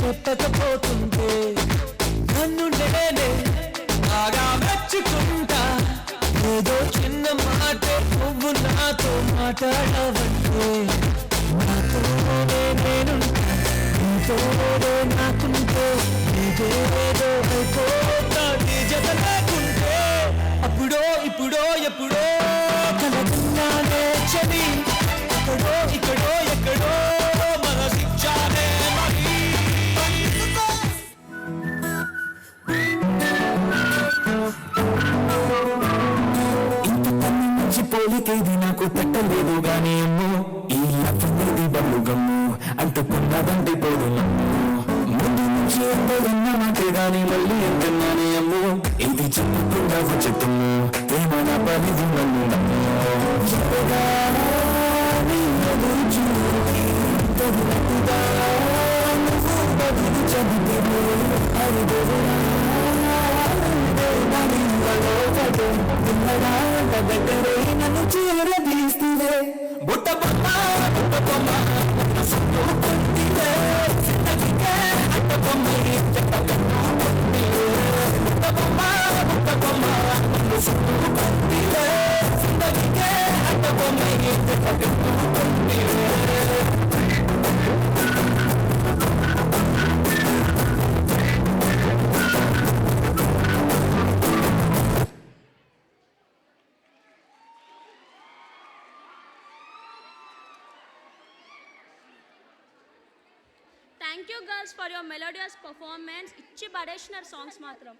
చెప్పకపోతుంటే నన్ను నేనే బాగా మెచ్చుకుంటా. ఏదో చిన్న మాట నువ్వు నాతో మాట్లాడవంటే నాతోనే నేనుంటా, నీతోనే నాకుంటే నీదేదో అయిపోతా నీ జత లేకుంటే. అప్పుడో ఇప్పుడో ఎప్పుడో కలకున్నానే చలి, అక్కడో ఇక్కడో ఎక్కడో మనసిచ్చానే మరి. పోలికేది నాకు తట్టలేదు గానీ అమ్మో, ఈ అప్పనేది బల్లు గమ్ము అంటుకున్నదంటే పోదు నమ్ము. ముందు నుంచి ఎంతన్నా మాటే గాని మళ్ళీ ఎంతన్నానే అమ్ము, ఇది చెప్పకుండా వచ్చేతమ్ము ప్రేమ నా పనిది నన్ను నమ్ము. నన్ను చీరదీస్తే బుట్ట బొమ్మ బుట్ట బొమ్మ అట్ట బొమ్మ బుట్ట బొమ్మ బుట్ట బొమ్మ అట్ట బొమ్మ Thank you girls for your melodious performance. ఇచ్చి పడేసినారు సాంగ్స్ మాత్రం.